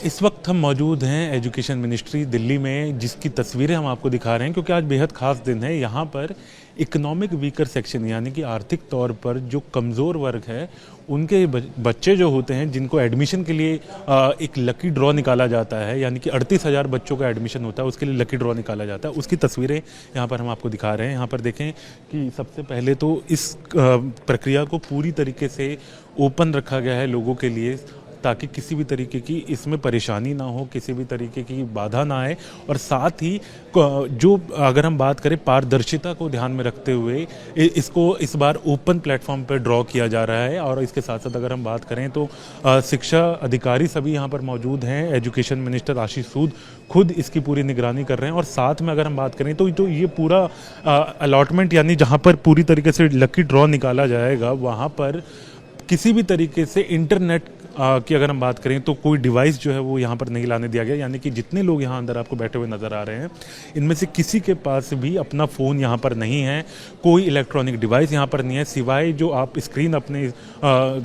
इस वक्त हम मौजूद हैं एजुकेशन मिनिस्ट्री दिल्ली में, जिसकी तस्वीरें हम आपको दिखा रहे हैं क्योंकि आज बेहद ख़ास दिन है। यहाँ पर इकोनॉमिक वीकर सेक्शन यानी कि आर्थिक तौर पर जो कमज़ोर वर्ग है उनके बच्चे जो होते हैं, जिनको एडमिशन के लिए एक लकी ड्रॉ निकाला जाता है, यानी कि 38,000 बच्चों का एडमिशन होता है, उसके लिए लकी ड्रॉ निकाला जाता है। उसकी तस्वीरें यहाँ पर हम आपको दिखा रहे हैं। यहाँ पर देखें कि सबसे पहले तो इस प्रक्रिया को पूरी तरीके से ओपन रखा गया है लोगों के लिए, ताकि किसी भी तरीके की इसमें परेशानी ना हो, किसी भी तरीके की बाधा ना आए। और साथ ही जो अगर हम बात करें पारदर्शिता को ध्यान में रखते हुए इसको इस बार ओपन प्लेटफॉर्म पर ड्रॉ किया जा रहा है। और इसके साथ साथ अगर हम बात करें तो शिक्षा अधिकारी सभी यहाँ पर मौजूद हैं। एजुकेशन मिनिस्टर आशीष सूद खुद इसकी पूरी निगरानी कर रहे हैं। और साथ में अगर हम बात करें तो ये पूरा अलॉटमेंट यानी जहाँ पर पूरी तरीके से लकी ड्रॉ निकाला जाएगा, वहाँ पर किसी भी तरीके से इंटरनेट की अगर हम बात करें तो कोई डिवाइस जो है वो यहाँ पर नहीं लाने दिया गया। यानी कि जितने लोग यहाँ अंदर आपको बैठे हुए नज़र आ रहे हैं, इनमें से किसी के पास भी अपना फ़ोन यहाँ पर नहीं है, कोई इलेक्ट्रॉनिक डिवाइस यहाँ पर नहीं है, सिवाय जो आप स्क्रीन अपने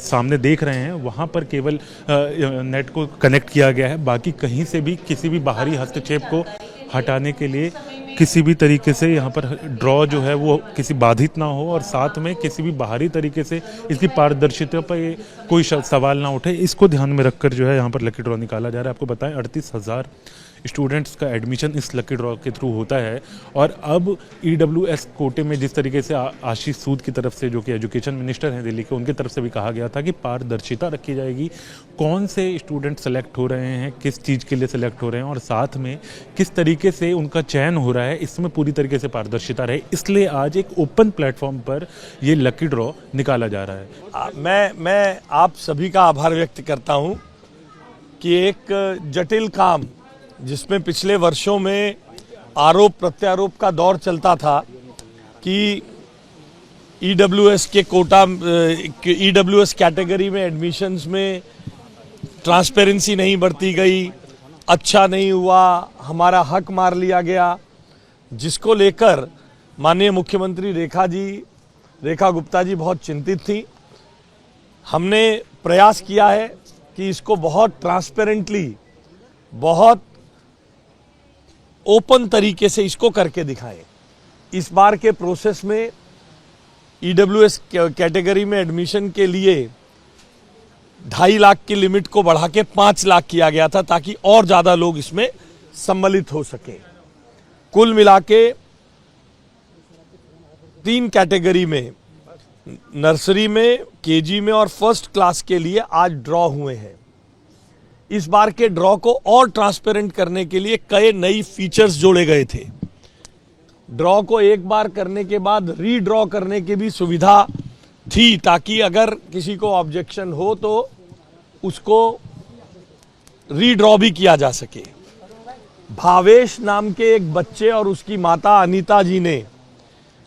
सामने देख रहे हैं वहाँ पर केवल नेट को कनेक्ट किया गया है। बाकी कहीं से भी किसी भी बाहरी हस्तक्षेप को हटाने के लिए किसी भी तरीके से यहाँ पर ड्रॉ जो है वो किसी बाधित ना हो, और साथ में किसी भी बाहरी तरीके से इसकी पारदर्शिता पर कोई सवाल ना उठे, इसको ध्यान में रखकर जो है यहाँ पर लकी ड्रॉ निकाला जा रहा है। आपको बताएं 38,000 स्टूडेंट्स का एडमिशन इस लकी ड्रॉ के थ्रू होता है। और अब EWS कोटे में जिस तरीके से आशीष सूद की तरफ से, जो कि एजुकेशन मिनिस्टर हैं दिल्ली के, उनकी तरफ से भी कहा गया था कि पारदर्शिता रखी जाएगी, कौन से स्टूडेंट सेलेक्ट हो रहे हैं, किस चीज़ के लिए सेलेक्ट हो रहे हैं, और साथ में किस तरीके से उनका चयन हो रहा है, इसमें पूरी तरीके से पारदर्शिता रहे। इसलिए आज एक ओपन प्लेटफॉर्म पर ये लकी ड्रॉ निकाला जा रहा है। मैं आप सभी का आभार व्यक्त करता हूँ कि एक जटिल काम, जिसमें पिछले वर्षों में आरोप प्रत्यारोप का दौर चलता था कि EWS के कोटा EWS कैटेगरी में एडमिशन्स में ट्रांसपेरेंसी नहीं बरती गई, अच्छा नहीं हुआ, हमारा हक मार लिया गया, जिसको लेकर माननीय मुख्यमंत्री रेखा गुप्ता जी बहुत चिंतित थी। हमने प्रयास किया है कि इसको बहुत ट्रांसपेरेंटली, बहुत ओपन तरीके से इसको करके दिखाएं। इस बार के प्रोसेस में EWS कैटेगरी में एडमिशन के लिए 2.5 लाख की लिमिट को बढ़ा के 5 लाख किया गया था, ताकि और ज़्यादा लोग इसमें सम्मिलित हो सकें। कुल मिला के 3 कैटेगरी में, नर्सरी में, KG में और फर्स्ट क्लास के लिए आज ड्रॉ हुए हैं। इस बार के ड्रॉ को और ट्रांसपेरेंट करने के लिए कई नई फीचर्स जोड़े गए थे। ड्रॉ को एक बार करने के बाद रीड्रॉ करने की भी सुविधा थी, ताकि अगर किसी को ऑब्जेक्शन हो तो उसको रीड्रॉ भी किया जा सके। भावेश नाम के एक बच्चे और उसकी माता अनीता जी ने,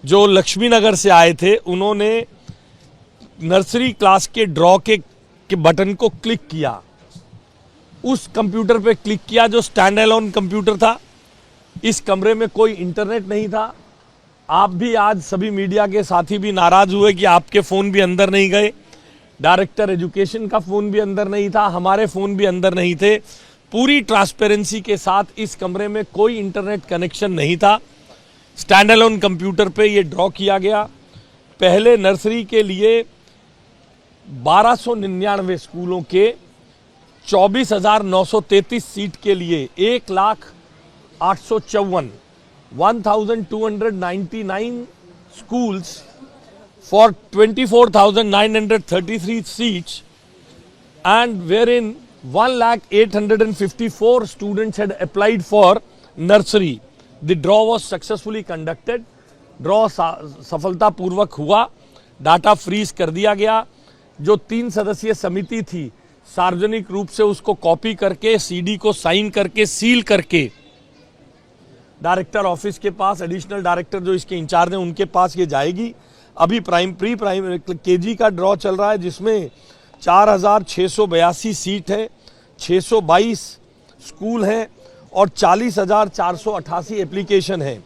जो लक्ष्मी नगर से आए थे, उन्होंने नर्सरी क्लास के ड्रॉ के बटन को क्लिक किया, उस कंप्यूटर पे क्लिक किया जो स्टैंड अलोन कंप्यूटर था। इस कमरे में कोई इंटरनेट नहीं था। आप भी आज सभी मीडिया के साथी भी नाराज हुए कि आपके फ़ोन भी अंदर नहीं गए, डायरेक्टर एजुकेशन का फ़ोन भी अंदर नहीं था, हमारे फ़ोन भी अंदर नहीं थे। पूरी ट्रांसपेरेंसी के साथ इस कमरे में कोई इंटरनेट कनेक्शन नहीं था। स्टैंड अलोन कंप्यूटर पे ये ड्रॉ किया गया। पहले नर्सरी के लिए 1299 स्कूलों के 24,933 सीट के लिए 1,854,1299 schools for 24,933 seats, and wherein 1,0854 students had applied for nursery. The draw was successfully conducted. Draw सफलतापूर्वक हुआ। डाटा फ्रीज कर दिया गया। जो 3 सदस्यीय समिति थी, सार्वजनिक रूप से उसको कॉपी करके, CD को साइन करके, सील करके डायरेक्टर ऑफिस के पास, एडिशनल डायरेक्टर जो इसके इंचार्ज हैं उनके पास ये जाएगी। अभी प्री प्राइमरी KG का ड्रॉ चल रहा है, जिसमें 4,682 सीट है, 622 स्कूल हैं और 40,488 एप्लीकेशन है।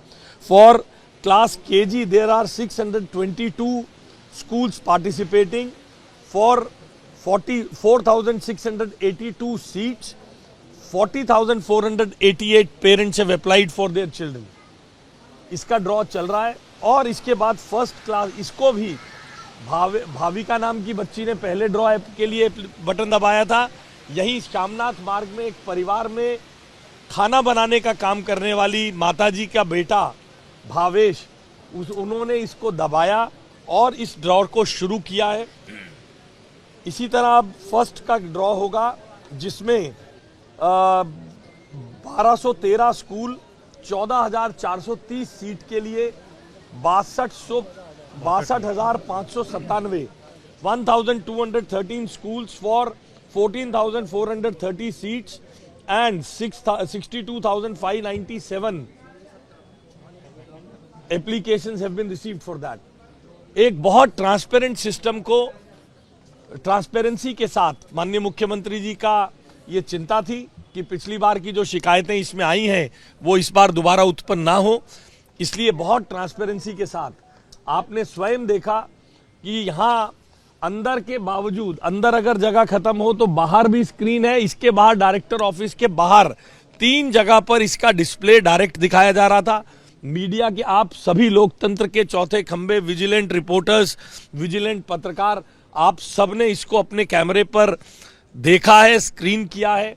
For class KG there are 622 schools participating for 44,682 seats. 40,488 parents have applied for their children. इसका ड्रॉ चल रहा है और इसके बाद फर्स्ट क्लास, इसको भी भाविका नाम की बच्ची ने पहले ड्रॉ के लिए बटन दबाया था। यही श्यामनाथ मार्ग में एक परिवार में खाना बनाने का काम करने वाली माताजी का बेटा भावेश, उन्होंने इसको दबाया और इस ड्रॉ को शुरू किया है। इसी तरह अब फर्स्ट का ड्रॉ होगा जिसमें 1213 स्कूल, 14,430 सीट के लिए 62,597 1,213 schools for 14,430 seats and 62,597 applications have been received for that. एक बहुत ट्रांसपेरेंट सिस्टम को ट्रांसपेरेंसी के साथ माननीय मुख्यमंत्री जी का ये चिंता थी कि पिछली बार की जो शिकायतें इसमें आई हैं वो इस बार दोबारा उत्पन्न ना हो, इसलिए बहुत ट्रांसपेरेंसी के साथ आपने स्वयं देखा कि यहाँ अंदर के बावजूद, अंदर अगर जगह खत्म हो तो बाहर भी स्क्रीन है। इसके बाहर डायरेक्टर ऑफिस के बाहर 3 जगह पर इसका डिस्प्ले डायरेक्ट दिखाया जा रहा था। मीडिया के आप सभी लोकतंत्र के चौथे खंबे, विजिलेंट रिपोर्टर्स, विजिलेंट पत्रकार, आप सब ने इसको अपने कैमरे पर देखा है, स्क्रीन किया है।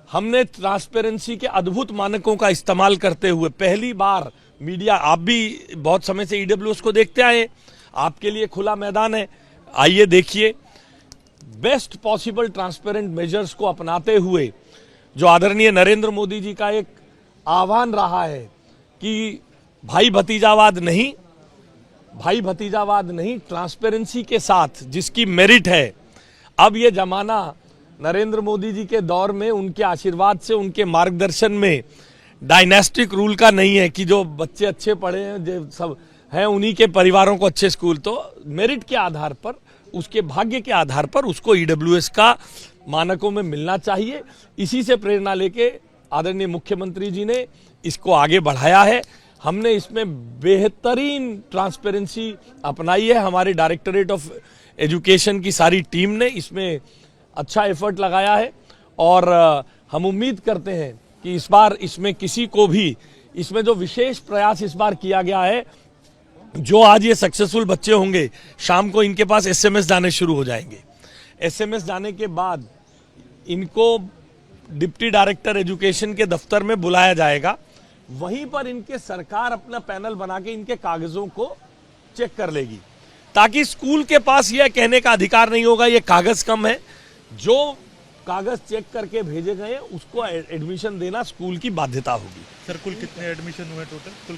हमने ट्रांसपेरेंसी के अद्भुत मानकों का इस्तेमाल करते हुए पहली बार मीडिया, आप भी बहुत समय से ईडब्ल्यूएस को देखते आए, आपके लिए खुला मैदान है, आइए देखिए। बेस्ट पॉसिबल ट्रांसपेरेंट मेजर्स को अपनाते हुए जो आदरणीय नरेंद्र मोदी जी का एक आह्वान रहा है कि भाई भतीजावाद नहीं, ट्रांसपेरेंसी के साथ जिसकी मेरिट है। अब ये जमाना नरेंद्र मोदी जी के दौर में, उनके आशीर्वाद से, उनके मार्गदर्शन में डायनेस्टिक रूल का नहीं है कि जो बच्चे अच्छे पढ़े हैं, जो सब हैं उन्हीं के परिवारों को अच्छे स्कूल, तो मेरिट के आधार पर, उसके भाग्य के आधार पर उसको ईडब्ल्यूएस का मानकों में मिलना चाहिए। इसी से प्रेरणा लेके आदरणीय मुख्यमंत्री जी ने इसको आगे बढ़ाया है। हमने इसमें बेहतरीन ट्रांसपेरेंसी अपनाई है। हमारे डायरेक्टरेट ऑफ एजुकेशन की सारी टीम ने इसमें अच्छा एफर्ट लगाया है और हम उम्मीद करते हैं कि इस बार इसमें किसी को भी, इसमें जो विशेष प्रयास इस बार किया गया है, जो आज ये सक्सेसफुल बच्चे होंगे, शाम को इनके पास एसएमएस जाने शुरू हो जाएंगे। एसएमएस जाने के बाद इनको डिप्टी डायरेक्टर एजुकेशन के दफ्तर में बुलाया जाएगा। वहीं पर इनके सरकार अपना पैनल बना के इनके कागजों को चेक कर लेगी, ताकि स्कूल के पास यह कहने का अधिकार नहीं होगा ये कागज कम है। जो कागज चेक करके भेजे गए उसको एडमिशन देना स्कूल की बाध्यता होगी। सर, कुल कितने एडमिशन हुए टोटल? कुल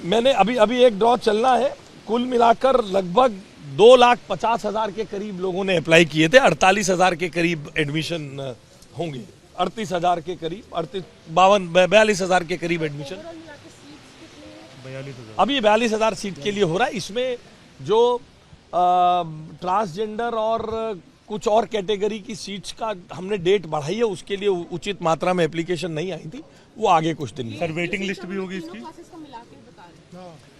मैंने अभी एक ड्रॉ चलना है, कुल मिलाकर लगभग 2,50,000 के करीब लोगों ने अप्लाई किए थे। 48,000 के करीब एडमिशन होंगे, 38,000 के करीब, 42,000 के करीब एडमिशन। 42,000 अभी 42,000 सीट के लिए हो रहा है। इसमें जो ट्रांसजेंडर और कुछ और कैटेगरी की सीट्स का हमने डेट बढ़ाई है, उसके लिए उचित मात्रा में एप्लीकेशन नहीं आई थी, वो आगे कुछ दिन में। सर, वेटिंग लिस्ट भी होगी इसकी?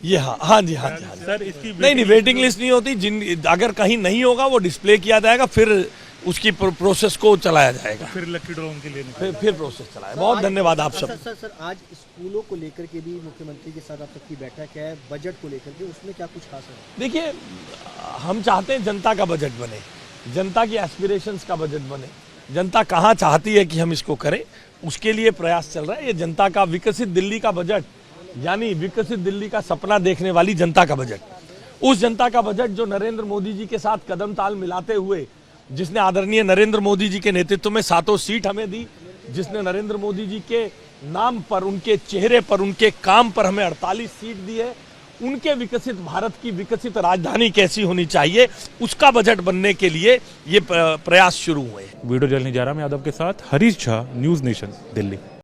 ये हाँ जी सर, इसकी नहीं वेटिंग लिस्ट नहीं होती। अगर कहीं नहीं होगा वो डिस्प्ले किया जाएगा, फिर उसकी प्रोसेस को चलाया जाएगा, फिर लकी ड्रॉ के लिए फिर प्रोसेस चलाया। बहुत धन्यवाद आप सब। सर, आज स्कूलों को लेकर के भी मुख्यमंत्री के साथ आप सबकी बैठक है, बजट को लेकर के, उसमें क्या कुछ खास है? देखिए, हम चाहते हैं जनता का बजट बने, जनता की एस्पिरेशंस का बजट बने। जनता कहाँ चाहती है कि हम इसको करें, उसके लिए प्रयास चल रहा है। ये जनता का विकसित दिल्ली का बजट, यानी विकसित दिल्ली का सपना देखने वाली जनता का बजट, उस जनता का बजट जो नरेंद्र मोदी जी के साथ कदम ताल मिलाते हुए, जिसने आदरणीय नरेंद्र मोदी जी के नेतृत्व में 7 सीट हमें दी, जिसने नरेंद्र मोदी जी के नाम पर, उनके चेहरे पर, उनके काम पर हमें 48 सीट दी है, उनके विकसित भारत की विकसित राजधानी कैसी होनी चाहिए, उसका बजट बनने के लिए ये प्रयास शुरू हुए हैं। वीडियो जर्नलिस्ट जयराम यादव के साथ हरीश झा, न्यूज़ नेशन, दिल्ली।